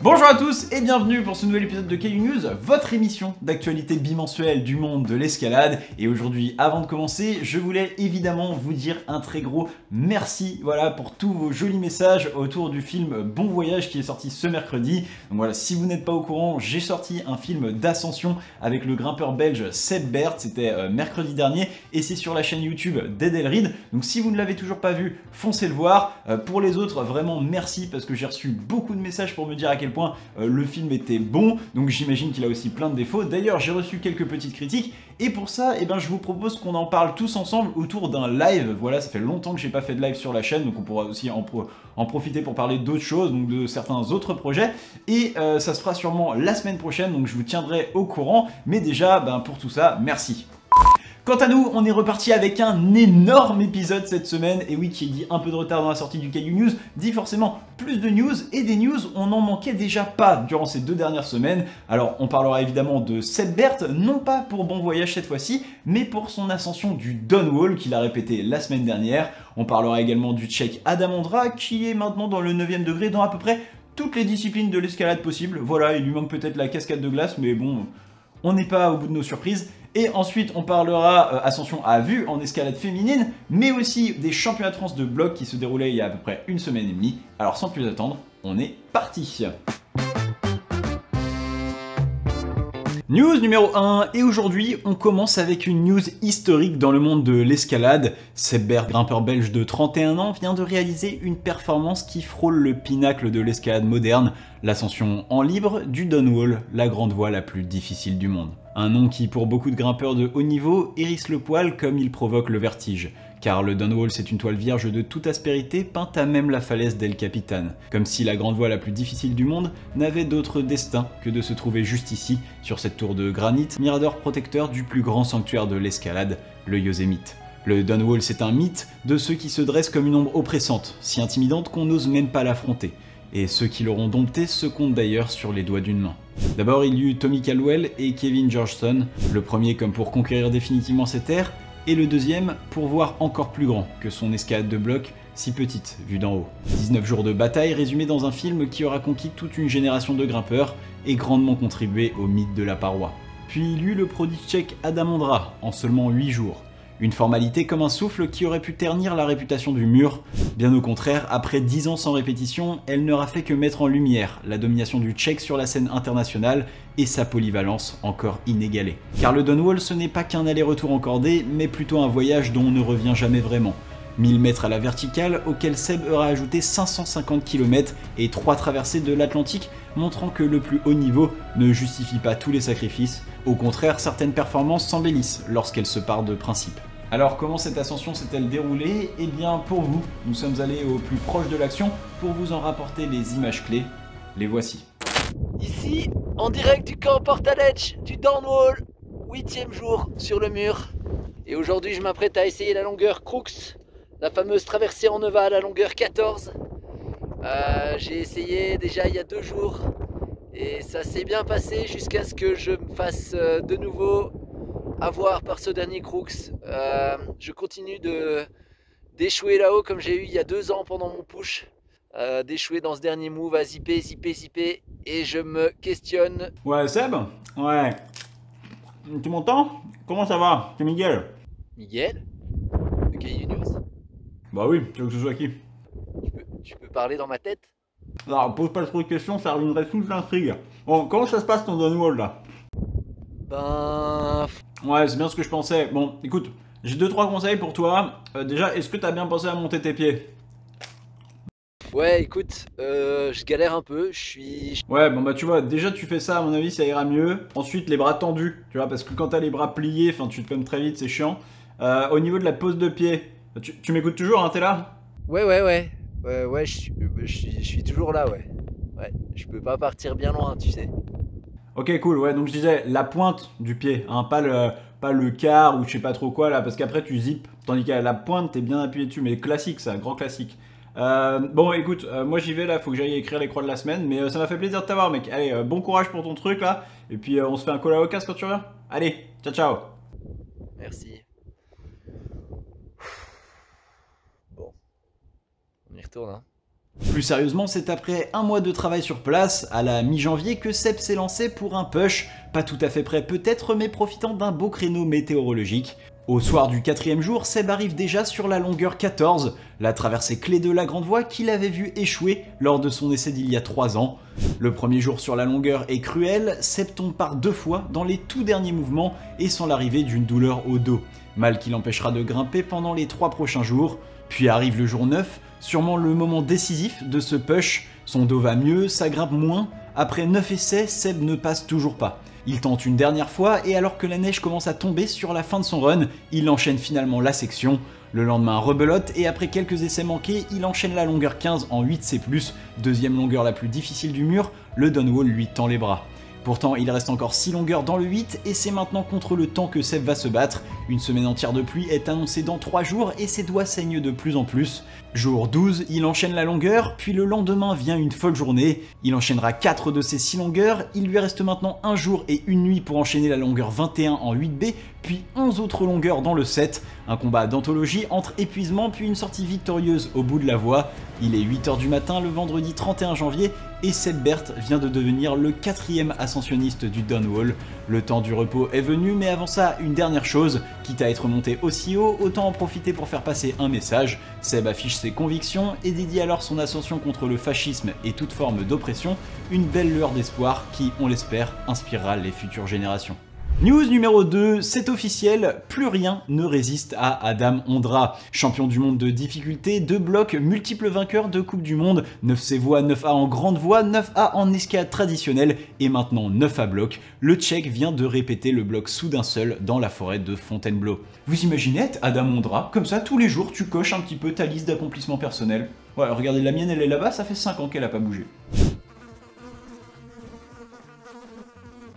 Bonjour à tous et bienvenue pour ce nouvel épisode de Caillou News, votre émission d'actualité bimensuelle du monde de l'escalade. Et aujourd'hui, avant de commencer, je voulais évidemment vous dire un très gros merci pour tous vos jolis messages autour du film Bon Voyage qui est sorti ce mercredi. Donc voilà, si vous n'êtes pas au courant, j'ai sorti un film d'ascension avec le grimpeur belge Seb Bert, c'était mercredi dernier et c'est sur la chaîne YouTube d'Edelrid. Donc si vous ne l'avez toujours pas vu, foncez le voir. Pour les autres, vraiment merci parce que j'ai reçu beaucoup de messages pour me dire à quel point le film était bon, donc j'imagine qu'il a aussi plein de défauts. D'ailleurs, j'ai reçu quelques petites critiques, et pour ça, je vous propose qu'on en parle tous ensemble autour d'un live. Voilà, ça fait longtemps que j'ai pas fait de live sur la chaîne, donc on pourra aussi en profiter pour parler d'autres choses, donc de certains autres projets, et ça se fera sûrement la semaine prochaine, donc je vous tiendrai au courant, mais déjà, pour tout ça, merci. Quant à nous, on est reparti avec un énorme épisode cette semaine, et oui, qui dit un peu de retard dans la sortie du Caillou News, dit forcément plus de news, et des news, on n'en manquait déjà pas durant ces 2 dernières semaines. Alors, on parlera évidemment de Seb Bert, non pas pour Bon Voyage cette fois-ci, mais pour son ascension du Downwall, qu'il a répété la semaine dernière. On parlera également du Tchèque Adam Ondra, qui est maintenant dans le 9e degré dans à peu près toutes les disciplines de l'escalade possibles. Voilà, il lui manque peut-être la cascade de glace, mais bon, on n'est pas au bout de nos surprises. Et ensuite, on parlera ascension à vue en escalade féminine, mais aussi des championnats de France de bloc qui se déroulaient il y a à peu près 1 semaine et demie. Alors sans plus attendre, on est parti. News numéro 1, et aujourd'hui on commence avec une news historique dans le monde de l'escalade. Seb Bert, grimpeur belge de 31 ans, vient de réaliser une performance qui frôle le pinacle de l'escalade moderne, l'ascension en libre du Downwall, la grande voie la plus difficile du monde. Un nom qui pour beaucoup de grimpeurs de haut niveau hérisse le poil comme il provoque le vertige. Car le Downwall c'est une toile vierge de toute aspérité peinte à même la falaise d'El Capitan. Comme si la grande voie la plus difficile du monde n'avait d'autre destin que de se trouver juste ici, sur cette tour de granit, mirador protecteur du plus grand sanctuaire de l'escalade, le Yosemite. Le Downwall c'est un mythe de ceux qui se dressent comme une ombre oppressante, si intimidante qu'on n'ose même pas l'affronter. Et ceux qui l'auront dompté se comptent d'ailleurs sur les doigts d'une main. D'abord il y eut Tommy Caldwell et Kevin Georgeson, le premier comme pour conquérir définitivement cette terre, et le deuxième pour voir encore plus grand que son escalade de bloc, si petite vue d'en haut. 19 jours de bataille résumés dans un film qui aura conquis toute une génération de grimpeurs et grandement contribué au mythe de la paroi. Puis il y eut le prodige tchèque Adam Ondra en seulement 8 jours. Une formalité comme un souffle qui aurait pu ternir la réputation du mur. Bien au contraire, après 10 ans sans répétition, elle n'aura fait que mettre en lumière la domination du Tchèque sur la scène internationale et sa polyvalence encore inégalée. Car le Downwall ce n'est pas qu'un aller-retour encordé, mais plutôt un voyage dont on ne revient jamais vraiment. 1000 mètres à la verticale, auquel Seb aura ajouté 550 km et 3 traversées de l'Atlantique, montrant que le plus haut niveau ne justifie pas tous les sacrifices. Au contraire, certaines performances s'embellissent lorsqu'elles se partent de principe. Alors comment cette ascension s'est-elle déroulée? Eh bien pour vous, nous sommes allés au plus proche de l'action pour vous en rapporter les images clés. Les voici. Ici, en direct du camp Portal Edge du Downwall, 8e jour sur le mur. Et aujourd'hui je m'apprête à essayer la longueur Crux, la fameuse traversée en Neva à la longueur 14. J'ai essayé déjà il y a 2 jours et ça s'est bien passé jusqu'à ce que je me fasse de nouveau avoir par ce dernier Crux. Je continue d'échouer là-haut comme j'ai eu il y a 2 ans pendant mon push. D'échouer dans ce dernier move à zipper et je me questionne. Ouais Seb? Ouais. Tu m'entends? Comment ça va? C'est Miguel. Miguel? De Caillou News? Bah oui, tu veux que ce soit qui? Tu peux parler dans ma tête? Alors pose pas trop de questions, ça ruinerait toute l'intrigue. Bon, comment ça se passe ton Downwall là? Ouais, c'est bien ce que je pensais. Bon, écoute, j'ai 2-3 conseils pour toi. Déjà, est-ce que t'as bien pensé à monter tes pieds? Ouais, écoute, je galère un peu, je suis... Ouais, bon bah tu vois, déjà tu fais ça, à mon avis, ça ira mieux. Ensuite, les bras tendus, tu vois, parce que quand t'as les bras pliés, enfin tu te pommes très vite, c'est chiant. Au niveau de la pose de pied, tu m'écoutes toujours, hein, t'es là? Ouais, je suis toujours là, ouais. Ouais, je peux pas partir bien loin, tu sais. Ok, cool, ouais, donc je disais la pointe du pied, hein, pas le quart ou je sais pas trop quoi là, parce qu'après tu zippes, tandis qu'à la pointe t'es bien appuyé dessus, mais classique ça, grand classique. Bon écoute, moi j'y vais là, faut que j'aille écrire les croix de la semaine, mais ça m'a fait plaisir de t'avoir mec. Allez, bon courage pour ton truc là, et puis on se fait un call à Ocas quand tu reviens. Allez, ciao ciao. Merci. Bon, on y retourne hein. Plus sérieusement, c'est après un mois de travail sur place, à la mi-janvier, que Seb s'est lancé pour un push, pas tout à fait prêt peut-être, mais profitant d'un beau créneau météorologique. Au soir du 4e jour, Seb arrive déjà sur la longueur 14, la traversée clé de la Grande Voie qu'il avait vu échouer lors de son essai d'il y a 3 ans. Le premier jour sur la longueur est cruel, Seb tombe par 2 fois dans les tout derniers mouvements et sans l'arrivée d'une douleur au dos, mal qui l'empêchera de grimper pendant les 3 prochains jours. Puis arrive le jour 9, sûrement le moment décisif de ce push, son dos va mieux, ça grimpe moins, après 9 essais, Seb ne passe toujours pas. Il tente une dernière fois et alors que la neige commence à tomber sur la fin de son run, il enchaîne finalement la section. Le lendemain rebelote et après quelques essais manqués, il enchaîne la longueur 15 en 8C+, deuxième longueur la plus difficile du mur, le downwall lui tend les bras. Pourtant, il reste encore 6 longueurs dans le 8 et c'est maintenant contre le temps que Seb va se battre. Une semaine entière de pluie est annoncée dans 3 jours et ses doigts saignent de plus en plus. Jour 12, il enchaîne la longueur, puis le lendemain vient une folle journée. Il enchaînera 4 de ces 6 longueurs, il lui reste maintenant un jour et une nuit pour enchaîner la longueur 21 en 8B, puis 11 autres longueurs dans le 7. Un combat d'anthologie entre épuisement puis une sortie victorieuse au bout de la voie. Il est 8h du matin le vendredi 31 janvier et Seb Bert vient de devenir le 4e ascensionniste du downwall. Le temps du repos est venu, mais avant ça, une dernière chose, quitte à être monté aussi haut, autant en profiter pour faire passer un message. Seb affiche ses convictions et dédie alors son ascension contre le fascisme et toute forme d'oppression, une belle lueur d'espoir qui, on l'espère, inspirera les futures générations. News numéro 2, c'est officiel, plus rien ne résiste à Adam Ondra. Champion du monde de difficulté, 2 blocs, multiple vainqueur de Coupe du Monde, 9C voix, 9A en grande voie, 9A en escalade traditionnelle et maintenant 9A bloc. Le Tchèque vient de répéter le bloc soudain seul dans la forêt de Fontainebleau. Vous imaginez être Adam Ondra, comme ça tous les jours tu coches un petit peu ta liste d'accomplissements personnels. Ouais, regardez la mienne, elle est là-bas, ça fait 5 ans qu'elle a pas bougé.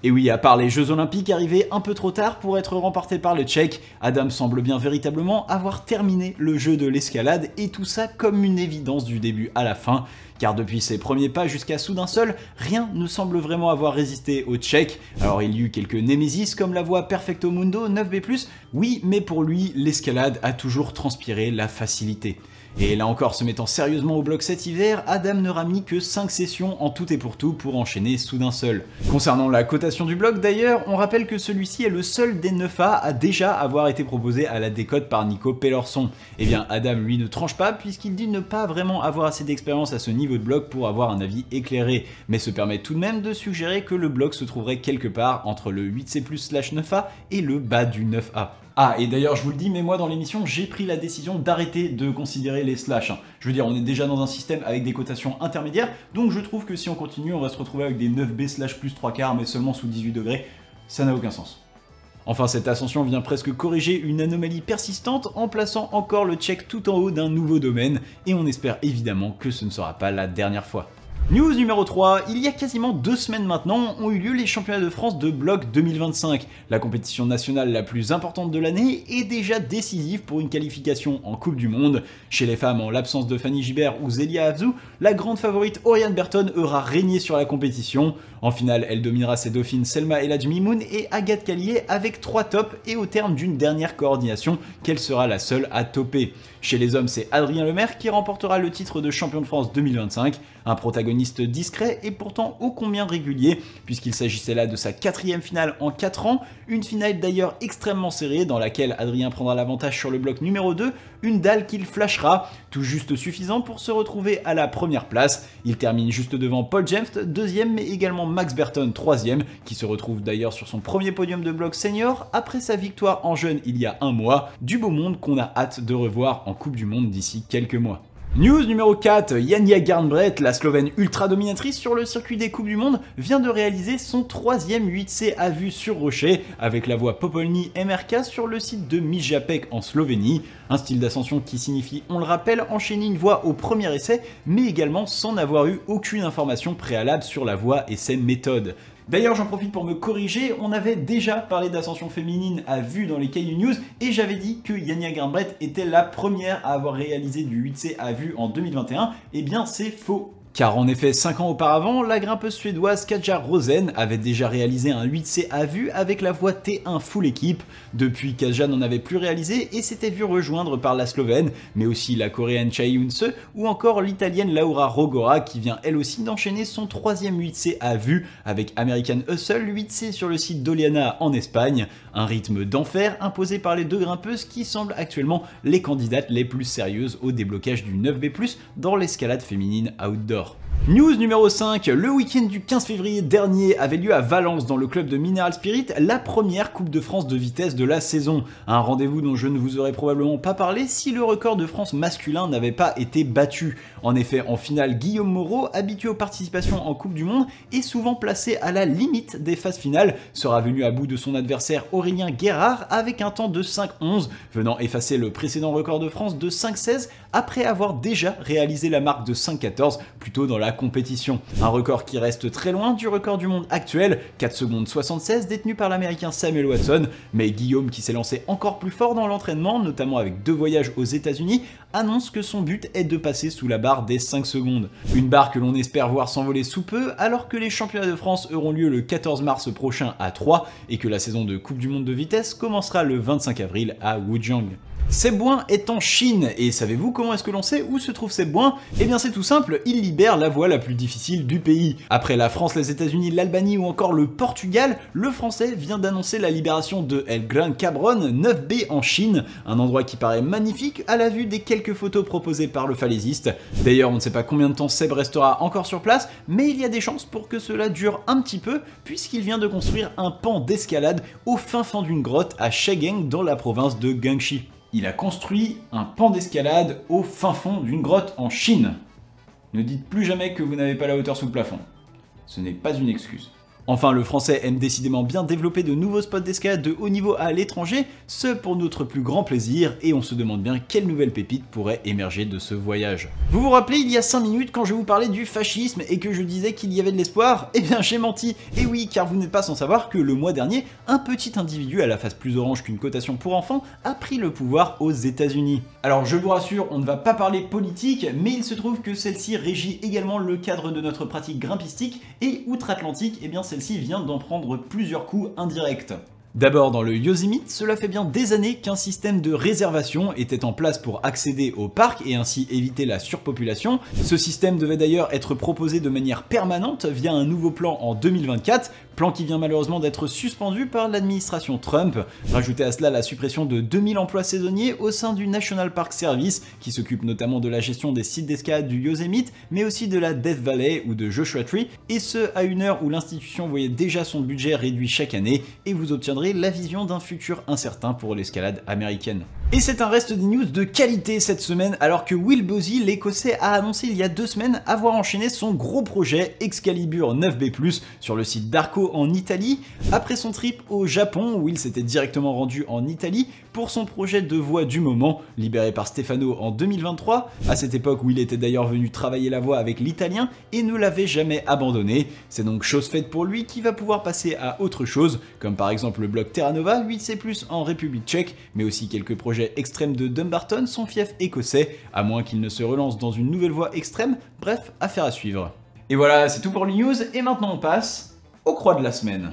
Et oui, à part les Jeux Olympiques arrivés un peu trop tard pour être remportés par le Tchèque, Adam semble bien véritablement avoir terminé le jeu de l'escalade et tout ça comme une évidence du début à la fin. Car depuis ses premiers pas jusqu'à soudain seul, rien ne semble vraiment avoir résisté au Tchèque. Alors il y eut quelques némésis comme la voie Perfecto Mundo 9B+, oui, mais pour lui, l'escalade a toujours transpiré la facilité. Et là encore, se mettant sérieusement au bloc cet hiver, Adam n'aura mis que 5 sessions en tout et pour tout pour enchaîner soudain seul. Concernant la cotation du bloc d'ailleurs, on rappelle que celui-ci est le seul des 9A à déjà avoir été proposé à la décote par Nico Pellerson. Et bien Adam lui ne tranche pas puisqu'il dit ne pas vraiment avoir assez d'expérience à ce niveau de bloc pour avoir un avis éclairé, mais se permet tout de même de suggérer que le bloc se trouverait quelque part entre le 8C+/9A et le bas du 9A. Ah, et d'ailleurs, je vous le dis, mais moi dans l'émission, j'ai pris la décision d'arrêter de considérer les slash. Je veux dire, on est déjà dans un système avec des cotations intermédiaires, donc je trouve que si on continue, on va se retrouver avec des 9B/+3/4, mais seulement sous 18 degrés. Ça n'a aucun sens. Enfin, cette ascension vient presque corriger une anomalie persistante en plaçant encore le Tchèque tout en haut d'un nouveau domaine, et on espère évidemment que ce ne sera pas la dernière fois. News numéro 3, il y a quasiment 2 semaines maintenant ont eu lieu les championnats de France de bloc 2025. La compétition nationale la plus importante de l'année est déjà décisive pour une qualification en Coupe du Monde. Chez les femmes, en l'absence de Fanny Gibert ou Zélia Havzou, la grande favorite Oriane Berton aura régné sur la compétition. En finale, elle dominera ses dauphines Selma El Hadjmimoun et Agathe Callier avec 3 tops et au terme d'une dernière coordination qu'elle sera la seule à topper. Chez les hommes, c'est Adrien Lemaire qui remportera le titre de champion de France 2025, un protagoniste discret et pourtant ô combien régulier, puisqu'il s'agissait là de sa 4e finale en 4 ans, une finale d'ailleurs extrêmement serrée dans laquelle Adrien prendra l'avantage sur le bloc numéro 2, une dalle qu'il flashera, tout juste suffisant pour se retrouver à la première place. Il termine juste devant Paul Jemft, 2e, mais également Max Berton, 3e, qui se retrouve d'ailleurs sur son premier podium de bloc senior après sa victoire en jeune il y a un mois, du beau monde qu'on a hâte de revoir en Coupe du Monde d'ici quelques mois. News numéro 4, Janja Garnbret, la Slovène ultra dominatrice sur le circuit des Coupes du Monde, vient de réaliser son 3e 8C à vue sur rocher avec la voie Popolny MRK sur le site de Mijapek en Slovénie. Un style d'ascension qui signifie, on le rappelle, enchaîner une voie au premier essai, mais également sans avoir eu aucune information préalable sur la voie et ses méthodes. D'ailleurs, j'en profite pour me corriger, on avait déjà parlé d'ascension féminine à vue dans les Caillou News et j'avais dit que Janja Garnbret était la première à avoir réalisé du 8C à vue en 2021. Eh bien, c'est faux. Car en effet, 5 ans auparavant, la grimpeuse suédoise Katja Rosen avait déjà réalisé un 8C à vue avec la voie T1 full équipe. Depuis, Katja n'en avait plus réalisé et s'était vu rejoindre par la Slovène, mais aussi la Coréenne Chai Yoon-se ou encore l'Italienne Laura Rogora qui vient elle aussi d'enchaîner son 3e 8C à vue avec American Hustle 8C sur le site d'Oliana en Espagne. Un rythme d'enfer imposé par les deux grimpeuses qui semblent actuellement les candidates les plus sérieuses au déblocage du 9B+, dans l'escalade féminine outdoor. News numéro 5, le week-end du 15 février dernier avait lieu à Valence dans le club de Mineral Spirit la première Coupe de France de vitesse de la saison. Un rendez-vous dont je ne vous aurais probablement pas parlé si le record de France masculin n'avait pas été battu. En effet, en finale, Guillaume Moreau, habitué aux participations en Coupe du Monde et souvent placé à la limite des phases finales, sera venu à bout de son adversaire Aurélien Guérard avec un temps de 5,11, venant effacer le précédent record de France de 5,16 après avoir déjà réalisé la marque de 5,14 plus tôt dans la compétition. Un record qui reste très loin du record du monde actuel, 4 secondes 76 détenu par l'américain Samuel Watson, mais Guillaume qui s'est lancé encore plus fort dans l'entraînement, notamment avec 2 voyages aux États-Unis, annonce que son but est de passer sous la barre des 5 secondes. Une barre que l'on espère voir s'envoler sous peu alors que les championnats de France auront lieu le 14 mars prochain à Troyes et que la saison de Coupe du Monde de vitesse commencera le 25 avril à Wujiang. Seb Boin est en Chine, et savez-vous comment est-ce que l'on sait où se trouve Seb Boin? Eh bien c'est tout simple, il libère la voie la plus difficile du pays. Après la France, les États-Unis, l'Albanie ou encore le Portugal, le Français vient d'annoncer la libération de El Gran Cabrón 9B en Chine, un endroit qui paraît magnifique à la vue des quelques photos proposées par le falaisiste. D'ailleurs on ne sait pas combien de temps Seb restera encore sur place, mais il y a des chances pour que cela dure un petit peu, puisqu'il vient de construire un pan d'escalade au fin fond d'une grotte à Shaigeng dans la province de Guangxi. Il a construit un pan d'escalade au fin fond d'une grotte en Chine. Ne dites plus jamais que vous n'avez pas la hauteur sous le plafond. Ce n'est pas une excuse. Enfin, le Français aime décidément bien développer de nouveaux spots d'escalade de haut niveau à l'étranger, ce pour notre plus grand plaisir, et on se demande bien quelle nouvelle pépite pourrait émerger de ce voyage. Vous vous rappelez il y a 5 minutes quand je vous parlais du fascisme et que je disais qu'il y avait de l'espoir? Eh bien j'ai menti, et oui, car vous n'êtes pas sans savoir que le mois dernier, un petit individu à la face plus orange qu'une cotation pour enfants a pris le pouvoir aux États-Unis. Alors je vous rassure, on ne va pas parler politique, mais il se trouve que celle-ci régit également le cadre de notre pratique grimpistique, et outre-Atlantique, eh bien celle-ci vient d'en prendre plusieurs coups indirects. D'abord dans le Yosemite, cela fait bien des années qu'un système de réservation était en place pour accéder au parc et ainsi éviter la surpopulation. Ce système devait d'ailleurs être proposé de manière permanente via un nouveau plan en 2024, plan qui vient malheureusement d'être suspendu par l'administration Trump. Rajoutez à cela la suppression de 2000 emplois saisonniers au sein du National Park Service, qui s'occupe notamment de la gestion des sites d'escalade du Yosemite, mais aussi de la Death Valley ou de Joshua Tree, et ce à une heure où l'institution voyait déjà son budget réduit chaque année, et vous obtiendrez la vision d'un futur incertain pour l'escalade américaine. Et c'est un reste des news de qualité cette semaine, alors que Will Bosey, l'Écossais, a annoncé il y a 2 semaines avoir enchaîné son gros projet Excalibur 9B+, sur le site d'Arco en Italie. Après son trip au Japon, Will s'était directement rendu en Italie pour son projet de voie du moment, libéré par Stefano en 2023. À cette époque, Will était d'ailleurs venu travailler la voie avec l'Italien et ne l'avait jamais abandonné. C'est donc chose faite pour lui qui va pouvoir passer à autre chose, comme par exemple le bloc Terra Nova 8C+, en République tchèque, mais aussi quelques projets extrêmes de Dumbarton, son fief écossais, à moins qu'il ne se relance dans une nouvelle voie extrême, bref, affaire à suivre. Et voilà, c'est tout pour les news, et maintenant on passe aux croix de la semaine.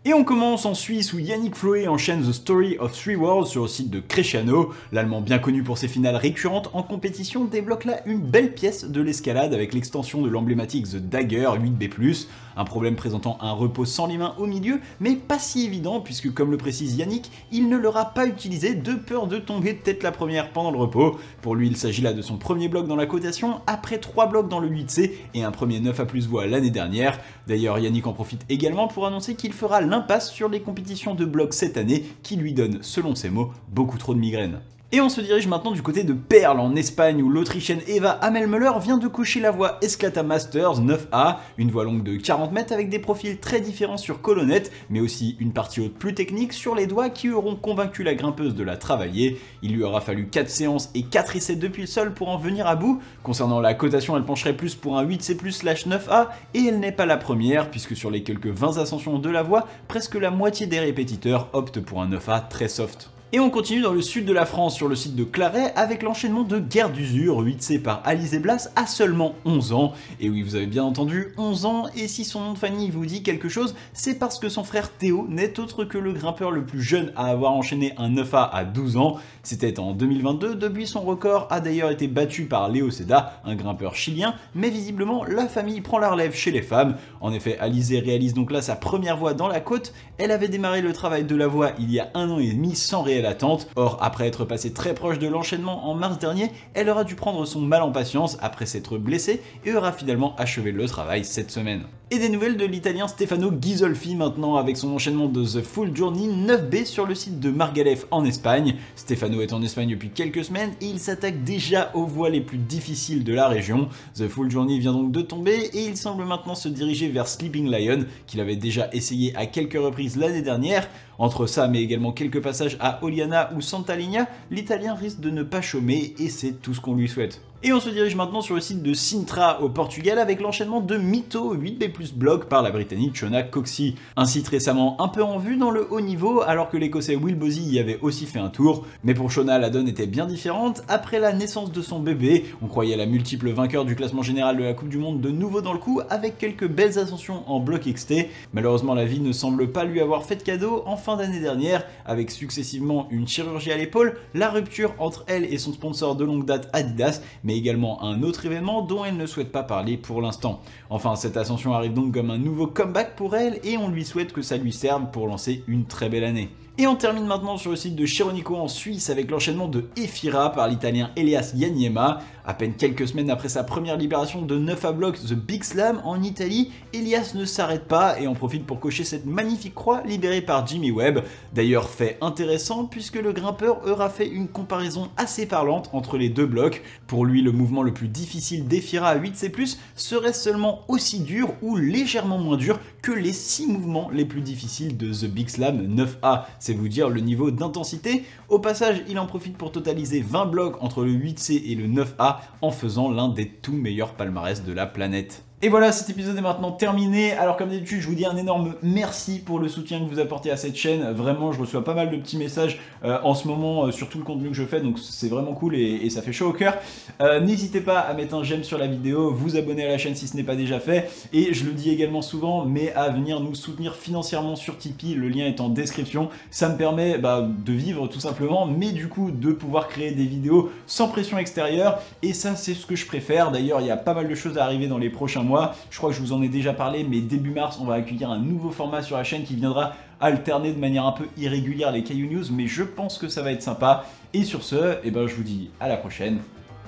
Et on commence en Suisse où Yannick Floé enchaîne The Story of Three Worlds sur le site de Cresciano. L'Allemand bien connu pour ses finales récurrentes en compétition débloque là une belle pièce de l'escalade avec l'extension de l'emblématique The Dagger 8B+, un problème présentant un repos sans les mains au milieu, mais pas si évident puisque comme le précise Yannick, il ne l'aura pas utilisé de peur de tomber tête la première pendant le repos. Pour lui, il s'agit là de son premier bloc dans la cotation, après 3 blocs dans le 8C et un premier 9A+ voie l'année dernière. D'ailleurs, Yannick en profite également pour annoncer qu'il fera l'impasse sur les compétitions de bloc cette année qui lui donnent, selon ses mots, beaucoup trop de migraines. Et on se dirige maintenant du côté de Perl en Espagne où l'Autrichienne Eva Hammelmöller vient de cocher la voie Esclata Masters 9A, une voie longue de 40 mètres avec des profils très différents sur colonnette, mais aussi une partie haute plus technique sur les doigts qui auront convaincu la grimpeuse de la travailler. Il lui aura fallu 4 séances et 4 essais depuis le sol pour en venir à bout. Concernant la cotation, elle pencherait plus pour un 8C+/9A et elle n'est pas la première puisque sur les quelques 20 ascensions de la voie, presque la moitié des répétiteurs optent pour un 9A très soft. Et on continue dans le sud de la France, sur le site de Claret, avec l'enchaînement de Guerre d'usure, 8C par Alizé Blas, à seulement 11 ans. Et oui, vous avez bien entendu, 11 ans, et si son nom de famille vous dit quelque chose, c'est parce que son frère Théo n'est autre que le grimpeur le plus jeune à avoir enchaîné un 9A à 12 ans. C'était en 2022, depuis son record a d'ailleurs été battu par Léo Seda, un grimpeur chilien, mais visiblement la famille prend la relève chez les femmes. En effet, Alizé réalise donc là sa première voie dans la côte. Elle avait démarré le travail de la voie il y a 1 an et demi sans réelle attente. Or, après être passée très proche de l'enchaînement en mars dernier, elle aura dû prendre son mal en patience après s'être blessée et aura finalement achevé le travail cette semaine. Et des nouvelles de l'italien Stefano Ghisolfi maintenant avec son enchaînement de The Full Journey 9B sur le site de Margalef en Espagne. Stefano est en Espagne depuis quelques semaines et il s'attaque déjà aux voies les plus difficiles de la région. The Full Journey vient donc de tomber et il semble maintenant se diriger vers Sleeping Lion qu'il avait déjà essayé à quelques reprises l'année dernière. Entre ça mais également quelques passages à Oliana ou Santa Linha, l'italien risque de ne pas chômer et c'est tout ce qu'on lui souhaite. Et on se dirige maintenant sur le site de Sintra au Portugal avec l'enchaînement de Mito 8B+ blog par la britannique Shona Coxie. Un site récemment un peu en vue dans le haut niveau alors que l'écossais Will Bosey y avait aussi fait un tour. Mais pour Shona, la donne était bien différente. Après la naissance de son bébé, on croyait la multiple vainqueur du classement général de la Coupe du Monde de nouveau dans le coup avec quelques belles ascensions en bloc XT. Malheureusement, la vie ne semble pas lui avoir fait de cadeau en fin d'année dernière avec successivement une chirurgie à l'épaule, la rupture entre elle et son sponsor de longue date Adidas, mais également un autre événement dont elle ne souhaite pas parler pour l'instant. Enfin, cette ascension arrive donc comme un nouveau comeback pour elle et on lui souhaite que ça lui serve pour lancer une très belle année. Et on termine maintenant sur le site de Chironico en Suisse avec l'enchaînement de Efira par l'italien Elias Yaniema. À peine quelques semaines après sa première libération de 9A bloc The Big Slam en Italie, Elias ne s'arrête pas et en profite pour cocher cette magnifique croix libérée par Jimmy Webb. D'ailleurs, fait intéressant puisque le grimpeur aura fait une comparaison assez parlante entre les deux blocs. Pour lui, le mouvement le plus difficile d'Efira à 8C+, serait seulement aussi dur ou légèrement moins dur que les 6 mouvements les plus difficiles de The Big Slam 9A. C'est vous dire le niveau d'intensité. Au passage, il en profite pour totaliser 20 blocs entre le 8C et le 9A en faisant l'un des tout meilleurs palmarès de la planète. Et voilà, cet épisode est maintenant terminé. Alors comme d'habitude, je vous dis un énorme merci pour le soutien que vous apportez à cette chaîne. Vraiment, je reçois pas mal de petits messages en ce moment sur tout le contenu que je fais, donc c'est vraiment cool et ça fait chaud au cœur. N'hésitez pas à mettre un j'aime sur la vidéo, vous abonner à la chaîne si ce n'est pas déjà fait. Et je le dis également souvent, mais à venir nous soutenir financièrement sur Tipeee, le lien est en description. Ça me permet de vivre tout simplement, mais du coup de pouvoir créer des vidéos sans pression extérieure. Et ça, c'est ce que je préfère. D'ailleurs, il y a pas mal de choses à arriver dans les prochains mois. Je crois que je vous en ai déjà parlé, mais début mars, on va accueillir un nouveau format sur la chaîne qui viendra alterner de manière un peu irrégulière les Caillou News, mais je pense que ça va être sympa. Et sur ce, je vous dis à la prochaine.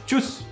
Tchuss!